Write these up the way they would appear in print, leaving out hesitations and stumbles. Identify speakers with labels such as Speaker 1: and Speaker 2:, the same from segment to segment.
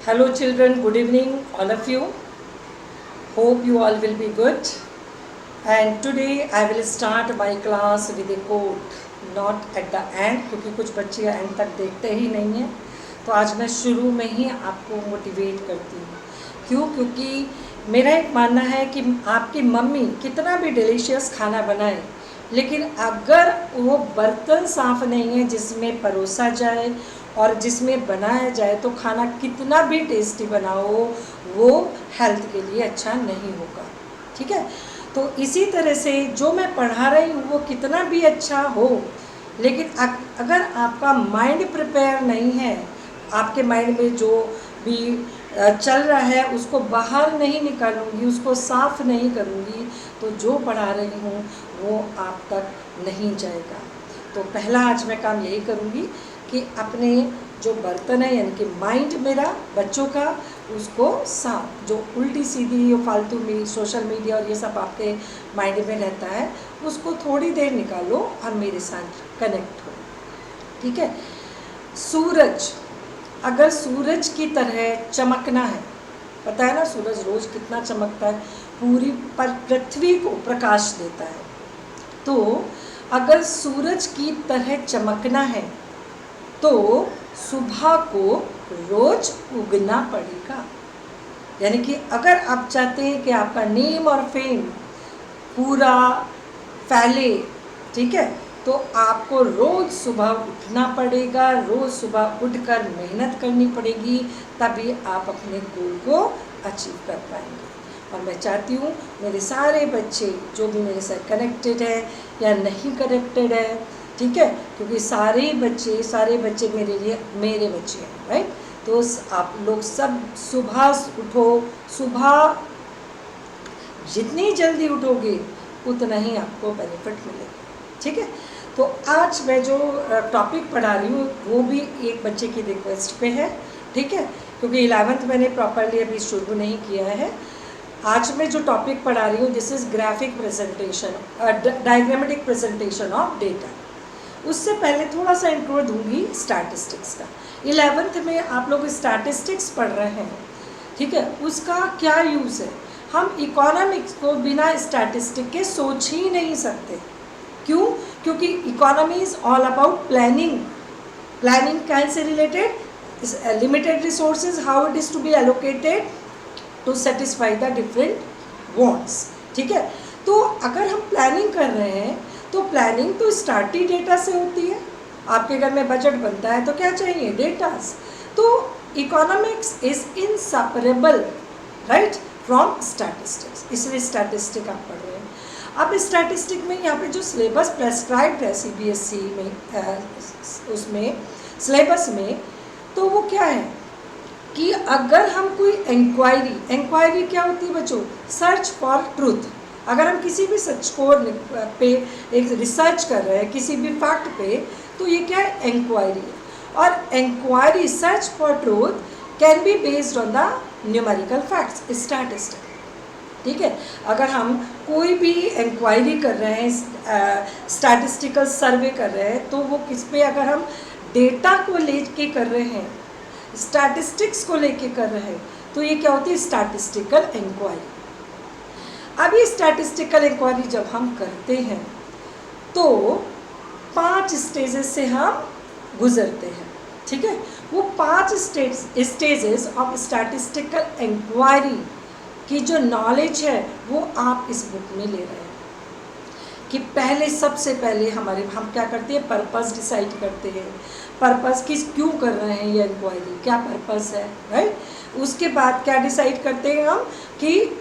Speaker 1: Hello children, good evening all of you. Hope you all will be good. And today I will start my class with a quote, not at the end, क्योंकि कुछ बच्चे and तक देखते ही नहीं हैं. तो आज मैं शुरू में ही आपको मोटिवेट करती हूँ. क्यों? क्योंकि मेरा एक मानना है कि आपकी मम्मी कितना भी डिलीशियस खाना बनाए, लेकिन अगर वो बर्तन साफ़ नहीं है जिसमें परोसा जाए और जिसमें बनाया जाए, तो खाना कितना भी टेस्टी बनाओ वो हेल्थ के लिए अच्छा नहीं होगा. ठीक है. तो इसी तरह से जो मैं पढ़ा रही हूँ वो कितना भी अच्छा हो, लेकिन अगर आपका माइंड प्रिपेयर नहीं है, आपके माइंड में जो भी चल रहा है उसको बाहर नहीं निकालूंगी, उसको साफ़ नहीं करूँगी, तो जो पढ़ा रही हूँ वो आप तक नहीं जाएगा. तो पहला आज मैं काम यही करूँगी कि अपने जो बर्तन है यानी कि माइंड मेरा बच्चों का, उसको साफ, जो उल्टी सीधी फालतू में सोशल मीडिया और ये सब आपके माइंड में रहता है, उसको थोड़ी देर निकालो और मेरे साथ कनेक्ट हो. ठीक है. सूरज, अगर सूरज की तरह चमकना है, पता है ना सूरज रोज़ कितना चमकता है, पूरी पर पृथ्वी को प्रकाश देता है. तो अगर सूरज की तरह चमकना है तो सुबह को रोज उगना पड़ेगा. यानी कि अगर आप चाहते हैं कि आपका नेम और फेम पूरा फैले, ठीक है, तो आपको रोज़ सुबह उठना पड़ेगा, रोज़ सुबह उठकर मेहनत करनी पड़ेगी, तभी आप अपने गोल को अचीव कर पाएंगे. और मैं चाहती हूँ मेरे सारे बच्चे जो भी मेरे साथ कनेक्टेड है या नहीं कनेक्टेड है, ठीक है, क्योंकि सारे बच्चे मेरे बच्चे हैं, राइट. तो आप लोग सब सुबह उठो. सुबह जितनी जल्दी उठोगे उतना ही आपको बेनिफिट मिलेगा. ठीक है. तो आज मैं जो टॉपिक पढ़ा रही हूँ वो भी एक बच्चे की रिक्वेस्ट पे है. ठीक है, क्योंकि 11th मैंने प्रॉपरली अभी शुरू नहीं किया है. आज मैं जो टॉपिक पढ़ा रही हूँ this is graphic presentation, diagrammatic presentation of data. उससे पहले थोड़ा सा इंट्रो दूंगी स्टैटिस्टिक्स का. 11th में आप लोग स्टैटिस्टिक्स पढ़ रहे हैं, ठीक है, उसका क्या यूज़ है. हम इकोनॉमिक्स को बिना स्टैटिस्टिक के सोच ही नहीं सकते. क्यों? क्योंकि economy is all about planning. Planning कैसे related, limited resources, how it is to be allocated to satisfy the different wants. ठीक है. तो अगर हम प्लानिंग कर रहे हैं तो प्लानिंग तो स्टार्टी डेटा से होती है. आपके घर में बजट बनता है तो क्या चाहिए, डेटास. तो economics is inseparable, right, from statistics. इसलिए स्टैटिस्टिक आप पढ़ रहे हैं. अब स्टैटिस्टिक में यहाँ पे जो सिलेबस प्रेस्क्राइब्ड है CBSE में, उसमें सिलेबस में, तो वो क्या है कि अगर हम कोई इंक्वायरी क्या होती है बच्चों, सर्च फॉर ट्रूथ. अगर हम किसी भी सच को पे एक रिसर्च कर रहे हैं किसी भी फैक्ट पे, तो ये क्या है, इंक्वायरी है. और inquiry, search for truth can be based on the numerical facts, statistic. ठीक है. अगर हम कोई भी इंक्वायरी कर रहे हैं, स्टैटिस्टिकल सर्वे कर रहे हैं, तो वो किस पे, अगर हम डेटा को लेके कर रहे हैं, स्टैटिस्टिक्स को लेके कर रहे हैं, तो ये क्या होती है, स्टैटिस्टिकल इंक्वायरी. अब ये स्टैटिस्टिकल इंक्वायरी जब हम करते हैं तो 5 स्टेजेस से हम गुजरते हैं. ठीक है. वो 5 स्टेजेस ऑफ स्टैटिस्टिकल इंक्वायरी की जो नॉलेज है वो आप इस बुक में ले रहे हैं. कि सबसे पहले हम क्या करते हैं, पर्पस डिसाइड करते हैं. पर्पस क्यों कर रहे हैं ये इंक्वायरी, क्या पर्पस है, राइट. उसके बाद क्या डिसाइड करते हैं हम कि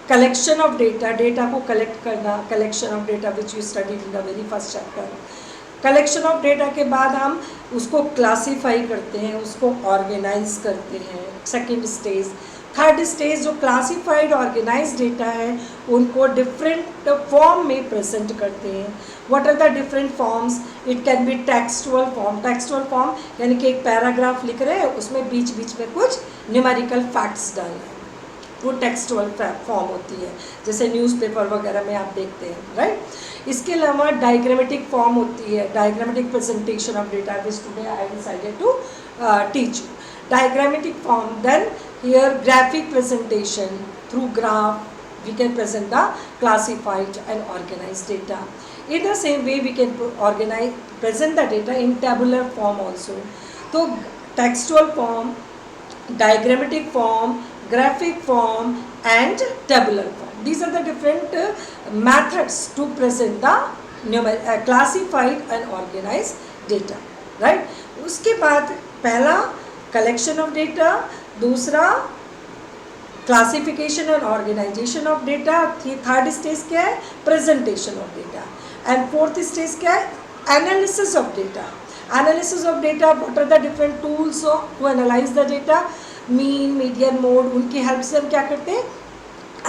Speaker 1: कलेक्शन ऑफ डेटा को कलेक्ट करना, collection of data which you studied in the very first chapter. Collection of data के बाद हम उसको क्लासीफाई करते हैं, उसको ऑर्गेनाइज करते हैं, सेकेंड स्टेज. थर्ड स्टेज जो क्लासीफाइड ऑर्गेनाइज डेटा है उनको डिफरेंट फॉर्म में प्रेजेंट करते हैं. What are the different forms, it can be textual form. Textual form यानी कि एक पैराग्राफ लिख रहे हैं, उसमें बीच बीच में कुछ न्यूमेरिकल फैक्ट्स डाल रहे हैं, वो टेक्सचुअल फॉर्म होती है, जैसे न्यूज़पेपर वगैरह में आप देखते हैं, राइट. इसके अलावा डायग्रामेटिक फॉर्म होती है, diagrammatic presentation of data, which today I decided to teach you. diagrammatic form, then here graphic presentation through graph we can present the classified and organized data. In the same way we can present the data in tabular form also. So textual form, diagrammatic form, graphic form and tabular form, these are the different methods to present the classified and organized data, right. उसके बाद पहला collection of data, दूसरा classification और organisation of data, third stage क्या है presentation of data, and fourth stage क्या है analysis of data. Analysis of data, what are the different tools to analyse the data, mean, median, mode, उनकी help से हम क्या करते हैं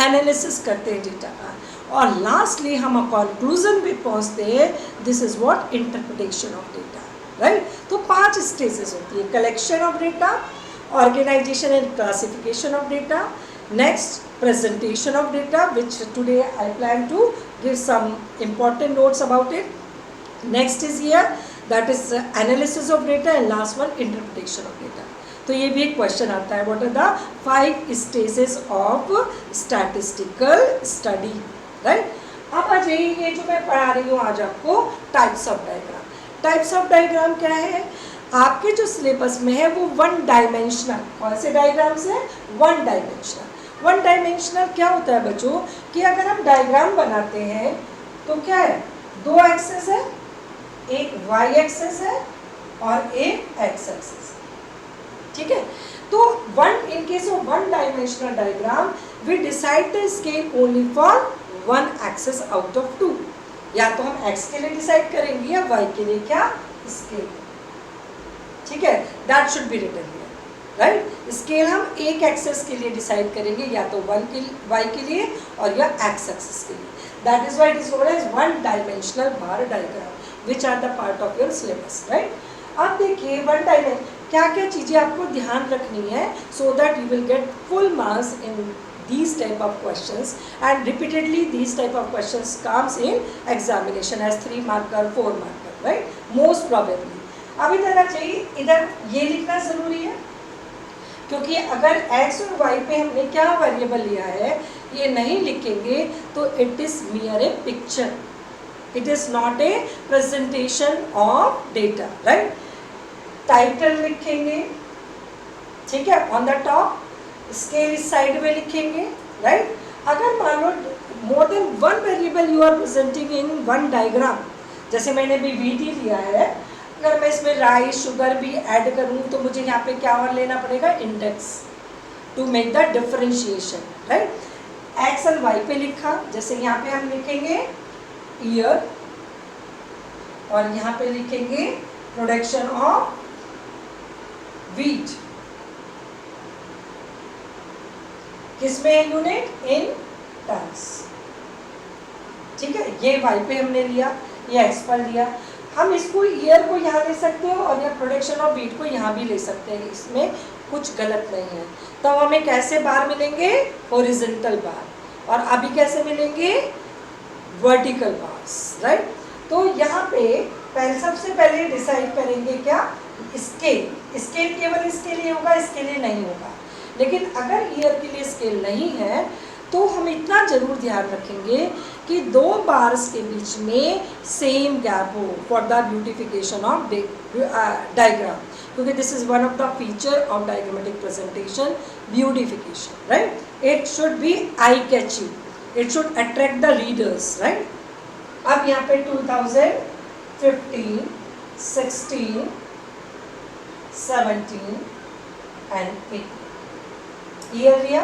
Speaker 1: एनालिसिस करते हैं डेटा का. और लास्टली हम कंक्लूजन पे पहुंचते हैं, this is what interpretation of data, right. तो 5 स्टेजेस होती है, collection of data, organization and classification of data, next presentation of data, which today I plan to give some important notes about it. Next is here, that is analysis of data, and last one interpretation of data. तो ये भी एक question आता है, what are the 5 stages of statistical study, right. अब आ जाइए, ये जो मैं पढ़ा रही हूँ आज आपको types of diagram. Types of diagram क्या है, आपके जो सिलेबस में है वो वन डायमेंशनल, कौन से डायग्राम्स है वन डायमेंशनल. वन डायमेंशनल क्या होता है बच्चों कि अगर हम डायग्राम बनाते हैं तो क्या है, 2 एक्सेस है, एक वाई एक्सेस है और एक एक्स एक्सेस, ठीक है. तो in case of one dimensional diagram we decide the scale only for 1 axis out of 2. या तो हम एक्स के लिए डिसाइड करेंगे या वाई के लिए क्या स्केल, ठीक है. That should be written here, right. Scale हम एक एक्सेस के लिए डिसाइड करेंगे, या तो वाई के लिए और या एक्स एक्सेस के लिए. That is why it is known as one dimensional bar diagram which are the part of your syllabus, right. अब देखिए वन डायमेंशन क्या क्या चीज़ें आपको ध्यान रखनी है, so that you will get full marks in these type of questions, and repeatedly these type of questions comes in examination as 3 marker 4 marker, right, most probably. अब इधर आ जाइए, इधर ये लिखना ज़रूरी है क्योंकि अगर x और y पे हमने क्या वेरिएबल लिया है ये नहीं लिखेंगे तो it is mere a picture, it is not a presentation of data, right. Title लिखेंगे, ठीक है, ऑन द टॉप, स्केल इस साइड में लिखेंगे, राइट. अगर मान लो more than one variable you are presenting in one diagram, जैसे मैंने भी वीडी लिया है, अगर मैं इसमें राइस शुगर भी ऐड करूँ तो मुझे यहाँ पे क्या और लेना पड़ेगा index to make the differentiation, right. X and Y पे लिखा, जैसे यहाँ पे हम लिखेंगे ईयर और यहाँ पे लिखेंगे प्रोडक्शन ऑफ व्हीट, किसमें है यूनिट इन टन्स, ठीक है. ये वाई पे हमने लिया, ये एक्स पर लिया. हम इसको ईयर को यहाँ ले सकते हो और या प्रोडक्शन ऑफ व्हीट को यहाँ भी ले सकते हैं, इसमें कुछ गलत नहीं है. तो हमें कैसे बार मिलेंगे हॉरिजॉन्टल बार, और अभी कैसे मिलेंगे वर्टिकल बार्स, राइट. तो यहाँ पे सबसे पहले डिसाइड करेंगे क्या स्केल. स्केल केवल इसके लिए होगा, इसके लिए नहीं होगा. लेकिन अगर ईयर के लिए स्केल नहीं है तो हम इतना जरूर ध्यान रखेंगे कि 2 बार्स के बीच में सेम गैप हो for the beautification of diagram, क्योंकि this is one of the feature of diagrammatic presentation, beautification, right. It should be eye catching, it should attract the readers, right. अब यहाँ पे 2015, 16, 17 एंड 18 ईयर लिया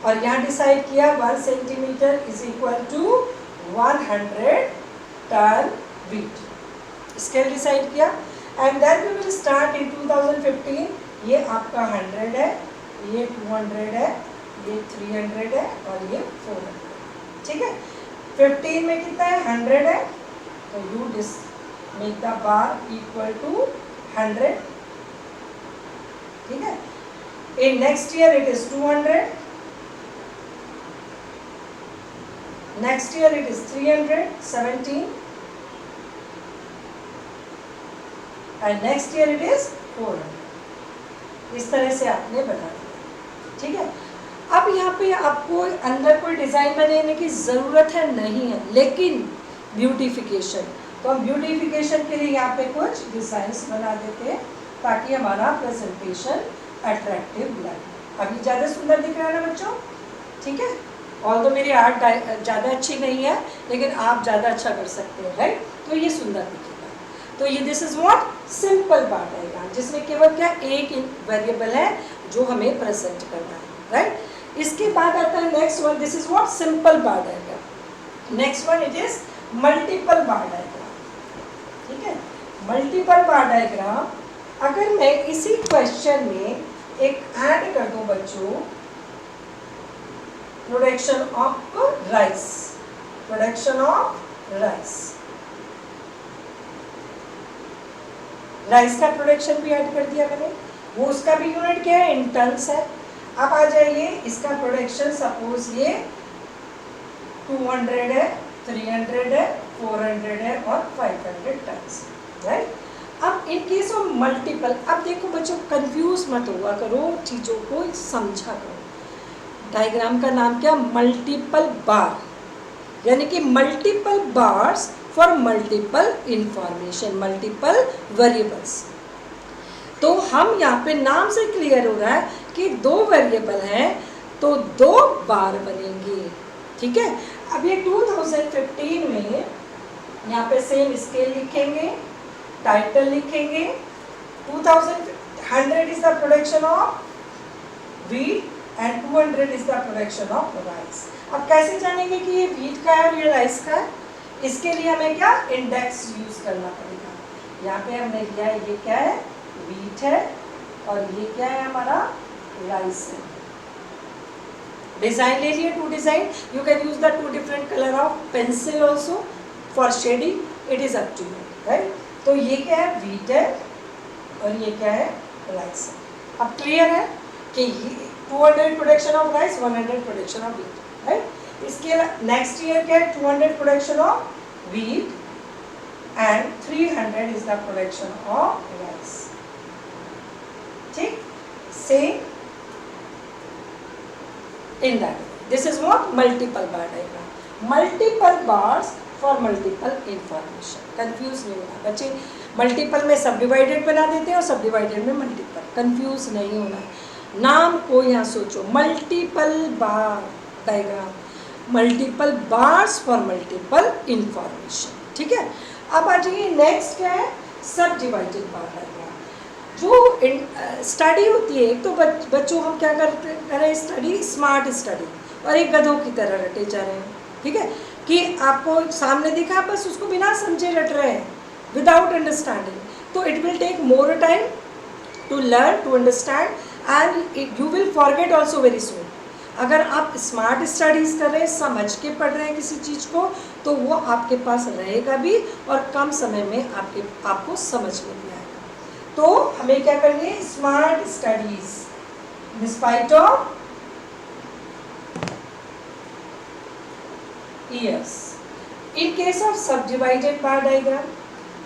Speaker 1: और यहाँ decide किया 1 centimetre is equal to 100 ton wheat, scale decide किया. And then we will start in 2015. ये आपका 100 है, ये 200 है, ये 300 है और ये 400, ठीक है. 15 में कितना है 100 है, तो you make the bar equal to 100, ठीक है. In next year it is 200, next year it is 300, 17, and next year it is 400. इस तरह से आपने बना दिया, ठीक है। अब यहाँ पे आपको अंदर कोई डिज़ाइन बनाने की ज़रूरत है नहीं है, लेकिन ब्यूटिफिकेशन, तो हम ब्यूटिफिकेशन के लिए यहाँ पे कुछ डिज़ाइंस बना देते हैं ताकि हमारा प्रेजेंटेशन अट्रैक्टिव लगे। अभी ज़्यादा सुंदर दिख रहा है ना बच्चों, ठीक है। और तो मेरी आर्ट ज़्यादा अच्छी नहीं है, लेकिन आप ज़्यादा अच्छा कर सकते हैं, राइट। तो ये सुंदर दिखेगा। तो ये this is what simple bar diagram, जिसमें केवल क्या एक वेरिएबल है जो हमें प्रेजेंट करना है, राइट। इसके बाद आता है next one, this is what simple bar diagram. Next one it is multiple bar diagram, ठीक है। मल्टीपल बार डायग्राम, अगर मैं इसी क्वेश्चन में एक ऐड कर दूं बच्चों, production of rice, production of rice, rice का प्रोडक्शन भी ऐड कर दिया मैंने, वो उसका भी यूनिट क्या है, इन टन्स है। अब आ जाइए इसका प्रोडक्शन, सपोज ये 200 है, 300 है, 400 है और 500 टन्स, राइट। अब इन केस ऑफ मल्टीपल, अब देखो बच्चों कंफ्यूज मत हुआ करो, चीज़ों को समझा करो। डायग्राम का नाम क्या, मल्टीपल बार, यानी कि multiple bars for multiple information, multiple variables. तो हम यहाँ पे नाम से क्लियर हो रहा है कि दो वेरिएबल हैं तो दो बार बनेंगे, ठीक है। अब ये 2015 में यहाँ पे सेम स्केल लिखेंगे, टाइटल लिखेंगे, 100 is the production of wheat and 200 is the production of rice. अब कैसे जानेंगे कि ये व्हीट का है और ये राइस का है, इसके लिए हमें क्या इंडेक्स यूज करना पड़ेगा। यहाँ पे हमने लिया है, ये क्या है, व्हीट है और ये क्या है हमारा, राइस है। डिजाइन ले लिए, to design, you can use the two different colour of pencil also for shading, it is up to you, right. तो ये क्या है, व्हीट है और ये क्या है, राइस है। अब क्लियर है कि 200 production of rice, 100 production of wheat, right. इसके नेक्स्ट ईयर क्या है, 200 production of wheat and 300 is the production of rice, ठीक। Same in that, this is what multiple bar diagram, multiple bars for multiple information। Confuse नहीं होना बच्चे, multiple में सब divided बना देते हैं और सब डिवाइडेड में मल्टीपल, कंफ्यूज नहीं होना है। नाम को यहाँ सोचो, multiple bar diagram, multiple bars for multiple information, ठीक है। अब आ जाइए नेक्स्ट क्या है, सब डिवाइडेड बार डायग्राम। जो स्टडी होती है, एक तो बच्चों हम क्या करते हैं, स्टडी स्मार्ट स्टडी, और एक गधों की तरह रटे जा रहे हैं, ठीक है, कि आपको सामने दिखा बस उसको बिना समझे रट रहे हैं विदाउट अंडरस्टैंडिंग, तो it will take more time to learn, to understand and you will forget also very soon. अगर आप स्मार्ट स्टडीज़ कर रहे हैं, समझ के पढ़ रहे हैं किसी चीज़ को, तो वो आपके पास रहेगा भी और कम समय में आपको समझ में भी आएगा। तो हमें क्या करनी है, smart studies in spite of years, in case of सब डिवाइडेड बार डायग्राम।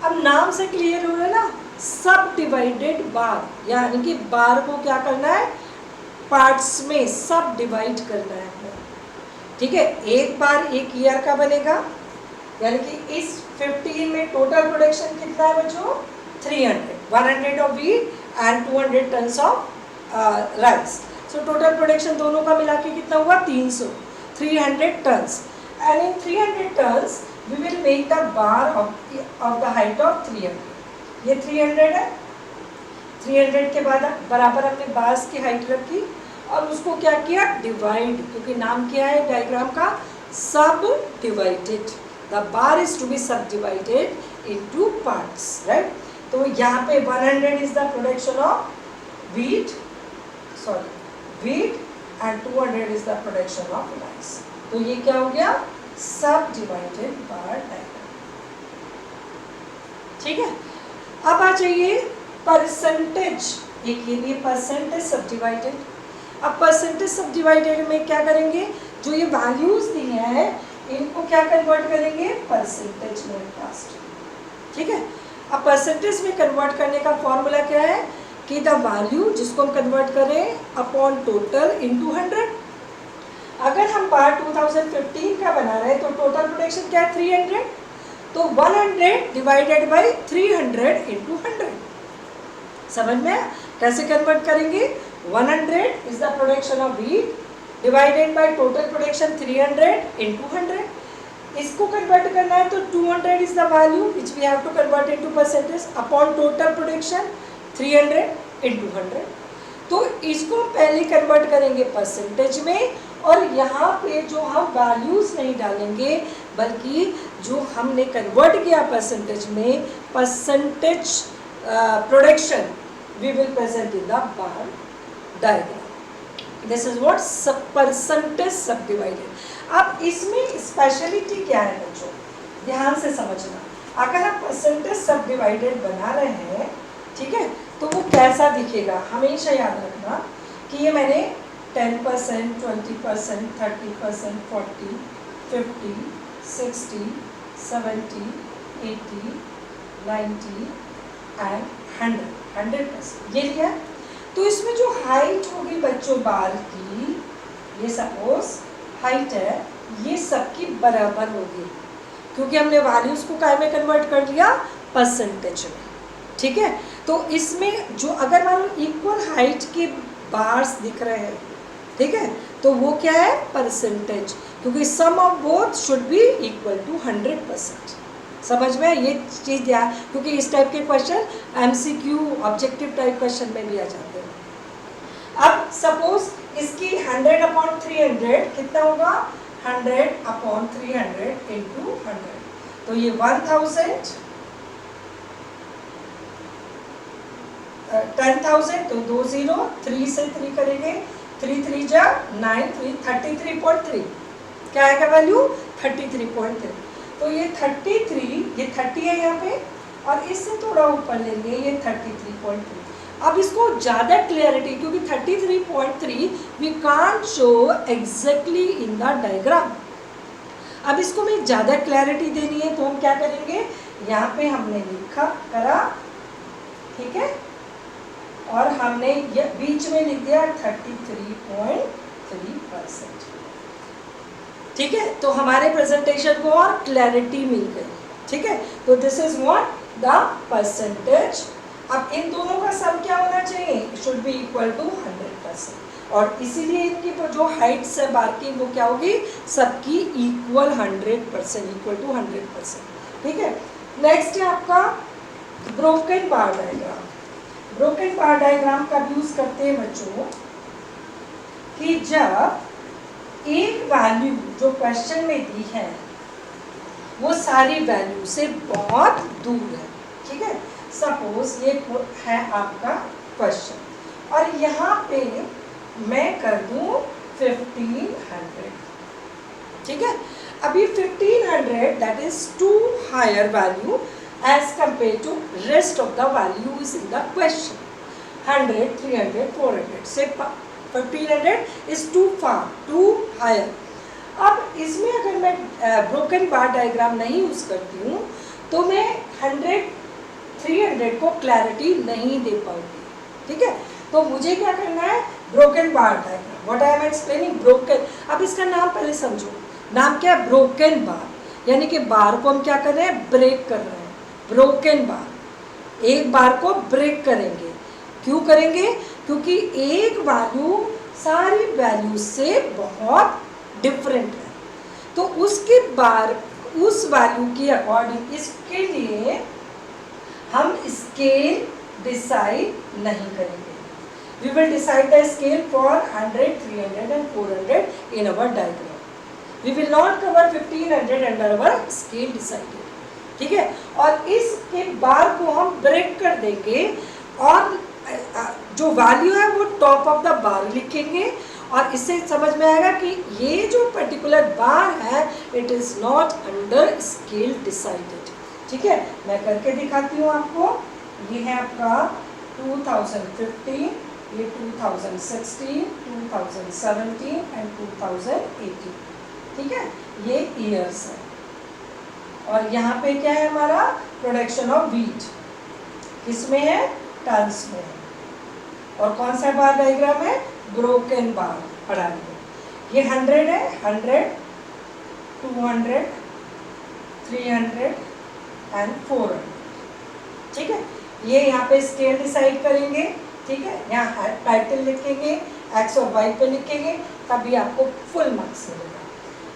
Speaker 1: अब नाम से क्लियर हो रहा है ना, सब डिवाइडेड बार, यानी कि बार को क्या करना है, पार्ट्स में सब डिवाइड करना है, ठीक है। एक बार एक ईयर का बनेगा, यानी कि इस 15 में टोटल प्रोडक्शन कितना है बच्चों, 300, 100 of wheat and 200 tons of rice. So total production दोनों का मिला के कितना हुआ, 300, 300 tons. And in 300 tons we will make the bar of the height of 300। ये 300 है, 300 के बाद बराबर हमने बार्स की हाइट रखी और उसको क्या किया, डिवाइड, क्योंकि नाम क्या है डायग्राम का, subdivided. The bar is to be subdivided into parts, right. तो यहाँ पे 100 is the production of wheat and 200 is the production of rice. तो ये क्या हो गया, सब डिवाइडेड बार डायग्राम, ठीक है। अब आ जाइए परसेंटेज, एक ये भी परसेंटेज सब डिवाइडेड। अब परसेंटेज सब डिवाइडेड में क्या करेंगे, जो ये वैल्यूज दी हैं इनको क्या कन्वर्ट करेंगे, परसेंटेज में कास्ट, ठीक है। अब परसेंटेज में कन्वर्ट करने का फॉर्मूला क्या है, कि द वैल्यू जिसको हम कन्वर्ट करें अपॉन टोटल इनटू 100। अगर हम बार 2015 का बना रहे हैं तो टोटल प्रोडक्शन क्या है 300, तो 100 डिवाइडेड बाई 300 इंटू 100। समझ में कैसे कन्वर्ट करेंगे? 100 is the production of wheat divided by total production 300 into 100। इसको कन्वर्ट करना है तो 200 is the value which we have to convert into percentage upon total production 300 into 100। तो इसको पहले कन्वर्ट करेंगे परसेंटेज में, और यहाँ पे जो हम वैल्यूज नहीं डालेंगे बल्कि जो हमने कन्वर्ट किया परसेंटेज में, percentage production we will present in the bar diagram. This is what percentage subdivided. अब इसमें स्पेशलिटी क्या है बच्चों, ध्यान से समझना। अगर आप परसेंटेज सब डिवाइडेड बना रहे हैं, ठीक है, तो वो कैसा दिखेगा हमेशा याद रखना कि ये मैंने 10%, 20%, 30%, 40, 50, 60, 70, 80, 90 एंड 100% ये लिया। तो इसमें जो हाइट होगी बच्चों बार की, ये सपोज हाइट है, ये सबकी बराबर होगी क्योंकि हमने वैल्यूज को काय में कन्वर्ट कर लिया परसेंटेज में, ठीक है। तो इसमें जो अगर मान लो इक्वल हाइट के बार्स दिख रहे हैं, ठीक है, तो वो क्या है परसेंटेज, क्योंकि sum of both should be equal to 100%। समझ में ये चीज़ दिया, क्योंकि इस टाइप के question MCQ objective type question में भी आ जाते हैं। अब सपोज इसकी 100 अपॉन 300 कितना होगा, 100 अपॉन 300 इंटू 100, तो ये 1000, 10,000 तो 2 0, 3 से 3 करेंगे, 3 3 जा 9, 33.3 क्या आएगा वैल्यू 33.3। तो ये 33, ये 30 है यहाँ पे, और इससे थोड़ा ऊपर लेंगे ये 33.3। अब इसको ज़्यादा क्लियरिटी, क्योंकि 33.3 we can't show exactly in the diagram. अब इसको में ज़्यादा क्लैरिटी देनी है तो हम क्या करेंगे, यहाँ पे हमने लिखा करा, ठीक है, और हमने ये बीच में लिख दिया 33.3%, ठीक है। तो हमारे प्रेजेंटेशन को और क्लैरिटी मिल गई, ठीक है। तो this is what the percentage. अब इन दोनों का सम क्या होना चाहिए, शुड बी इक्वल टू 100%, और इसीलिए इनकी जो हाइट्स है बार की वो क्या होगी, सबकी इक्वल 100%, इक्वल टू 100%, ठीक है। नेक्स्ट है आपका ब्रोकन बार डायग्राम। ब्रोकन बार डायग्राम का यूज करते हैं बच्चों कि जब एक वैल्यू जो क्वेश्चन में दी है वो सारी वैल्यू से बहुत दूर है, ठीक है। सपोज ये है आपका क्वेश्चन और यहाँ पे मैं कर दूँ 1500, ठीक है। अभी 1500 that is too higher value as compared to rest of the values in the question, 100, 300, 400, say 1500 is too far, too higher. अब इसमें अगर मैं ब्रोकन बार डायग्राम नहीं यूज करती हूँ तो मैं 100, 300 को क्लैरिटी नहीं दे पाऊंगी, ठीक है। तो मुझे क्या करना है, broken bar diagram, what I am explaining, broken. अब इसका नाम पहले समझो, नाम क्या है, ब्रोकन बार, यानी कि बार को हम क्या कर रहे हैं, ब्रेक कर रहे हैं। ब्रोकन बार, एक बार को ब्रेक करेंगे। क्यों करेंगे, क्योंकि एक वैल्यू सारी वैल्यू से बहुत डिफरेंट है, तो उसके बार उस वैल्यू के अकॉर्डिंग इसके लिए हम स्केल डिसाइड नहीं करेंगे। We will decide the scale for 100, 300 and 400 in our diagram. We will not cover 1500 under our scale decided, ठीक है। और इसके बार को हम ब्रेक कर देंगे और जो वैल्यू है वो टॉप ऑफ द बार लिखेंगे, और इससे समझ में आएगा कि ये जो पर्टिकुलर बार है it is not under scale decided, ठीक है। मैं करके दिखाती हूँ आपको। ये है आपका 2015, ये 2016, 2017 एंड 2018, ठीक है, ये ईयर्स है। और यहाँ पे क्या है हमारा प्रोडक्शन ऑफ व्हीट, किसमें है, टन्स में है, और कौन सा बार डायग्राम है? ब्रोकन बार पढ़ा रही हूँ। ये 100 है, 100, 200, 300 एंड 400। ठीक है, ये यहाँ पे स्केल डिसाइड करेंगे। ठीक है, यहाँ टाइटल लिखेंगे, एक्स और वाई पे लिखेंगे, तभी आपको फुल मार्क्स मिलेगा,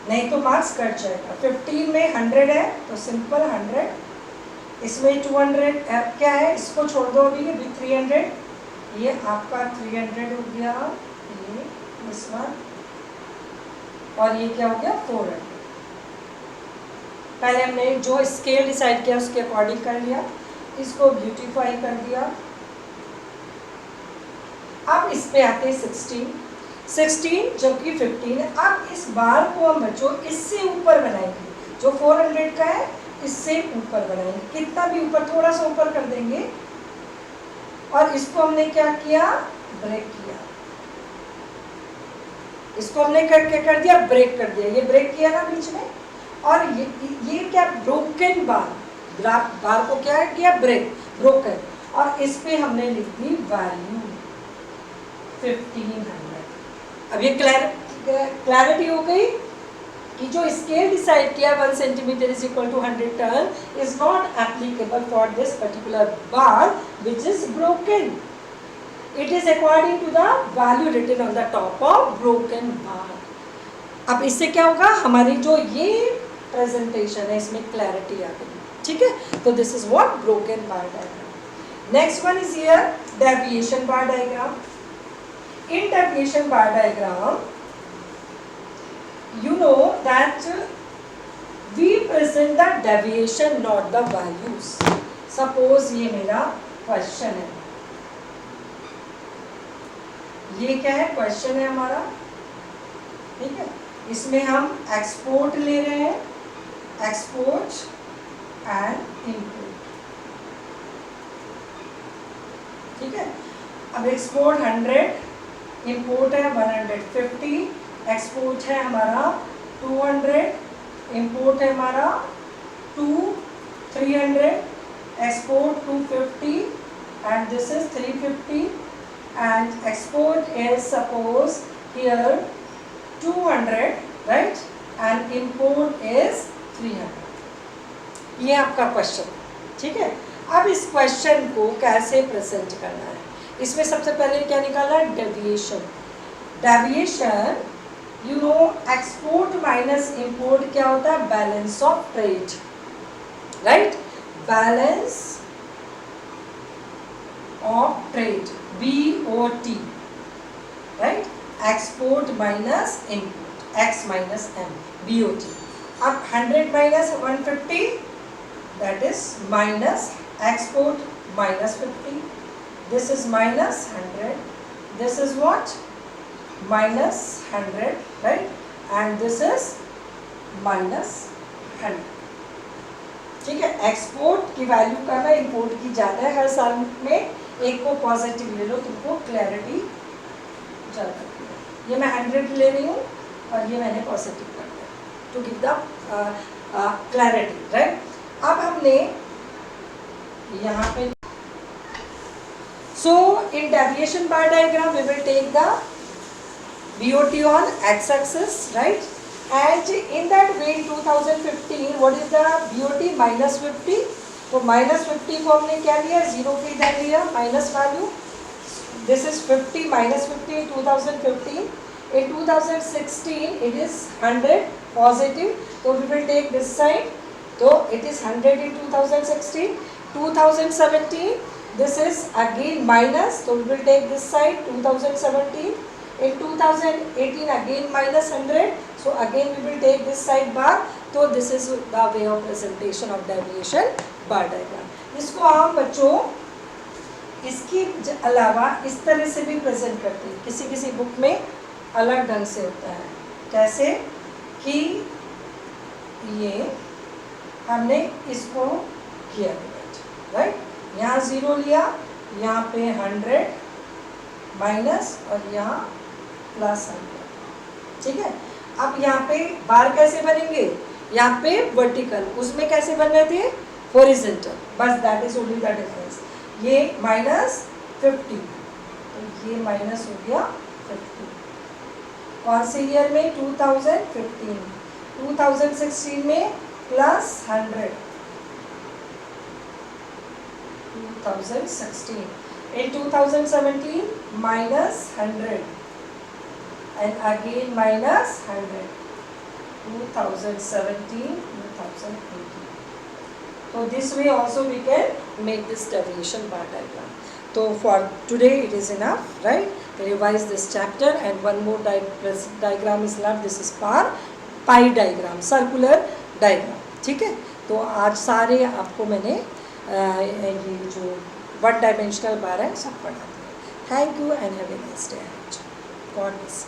Speaker 1: नहीं तो मार्क्स कट जाएगा। 15 में 100 है तो सिंपल 100, इसमें 200 क्या है, इसको छोड़ दो अभी, ये भी 300, ये आपका 300 हो गया, ये इस वन, और ये क्या हो गया 400। पहले हमने जो स्केल डिसाइड किया उसके अकॉर्डिंग कर लिया, इसको ब्यूटीफाई कर दिया। अब इस पे आते हैं 16 जबकि 15 है। अब इस बार को हम बच्चों इससे ऊपर बनाएंगे, जो 400 का है इससे ऊपर बनाएंगे, कितना भी ऊपर, थोड़ा सा ऊपर कर देंगे, और इसको हमने क्या किया, ब्रेक किया, इसको हमने क्या कर दिया, ब्रेक कर दिया, ये ब्रेक किया ना बीच में, और ये क्या, ब्रोकन बार को क्या किया, ब्रेक, ब्रोकन, और इस पे हमने लिख दी वैल्यू 1500। अब ये क्लैरिटी हो गई कि जो स्केल डिसाइड किया 1 centimetre is equal to 100 ton is not applicable for this particular bar which is broken, it is according to the value written on the top of broken bar. अब इससे क्या होगा, हमारी जो ये प्रेजेंटेशन है इसमें क्लैरिटी आ गई। ठीक है, तो this is what broken bar diagram. Next one is here deviation bar diagram. In deviation bar diagram, you know that we present the deviation, not the values. Suppose ये मेरा क्वेश्चन है, ये क्या है, क्वेश्चन है हमारा। ठीक है, इसमें हम एक्सपोर्ट ले रहे हैं, एक्सपोर्ट एंड इनपुट। ठीक है, अब एक्सपोर्ट 100, इंपोर्ट है 150, एक्सपोर्ट है हमारा 200, इंपोर्ट है हमारा 300, export 250 and this is 350 and export is suppose here 200, right, and import is 300। ये आपका क्वेश्चन। ठीक है, अब इस क्वेश्चन को कैसे प्रेजेंट करना है, इसमें सबसे पहले क्या निकालना है, deviation. Deviation you know, export minus import क्या होता है, balance of trade, right, balance of trade, BOT, right, export minus import, X minus M, BOT। अब 100 minus 150 that is minus export minus 50, this is minus 100, this is what, minus 100, right, and this is minus 100। ठीक है, export की value कम है, import की ज़्यादा है, हर साल में एक को पॉजिटिव ले लो, तुमको क्लैरिटी ज़्यादा। ये मैं 100 ले रही हूँ और ये मैंने पॉजिटिव कर दिया to give the clarity, right. अब हमने यहाँ पे so in deviation bar diagram we will take the BOT on x-axis, right, and in that way in 2015 what is the BOT, minus 50, तो minus 50 को हमने क्या लिया, जीरो पे इधर लिया, minus value, this is 50 minus 50 in 2015, in 2016 it is 100 positive, so we will take this side, so it is 100 in 2016, 2017 this is again minus, so we will take this side 2017, in 2018 again minus 100, so again we will take this side bar, so this is the way of presentation of deviation bar diagram। इसको हम बच्चों इसके अलावा इस तरह से भी present करते हैं, किसी किसी बुक में अलग ढंग से होता है, कैसे कि ये हमने इसको किया, राइट, यहाँ 0 लिया, यहाँ पे 100 माइनस और यहाँ प्लस 100। ठीक है, अब यहाँ पे बार कैसे बनेंगे, यहाँ पे वर्टिकल, उसमें कैसे बन रहे थे, हॉरिजॉन्टल, बस that is only the difference. ये -50 तो ये माइनस हो गया 50। कौन से ईयर में? 2015। 2016 में plus 100, 2016. In 2017 minus 100 and again minus 100. 2017, 2018. So this way also we can make this deviation bar diagram. So for today it is enough, right? Revise this chapter, and one more diagram is left. This is pie diagram, circular diagram. ठीक है, तो आज सारे आपको मैंने ये जो one dimensional बार है सब पढ़ा दिया. Thank you and have a nice day. God bless.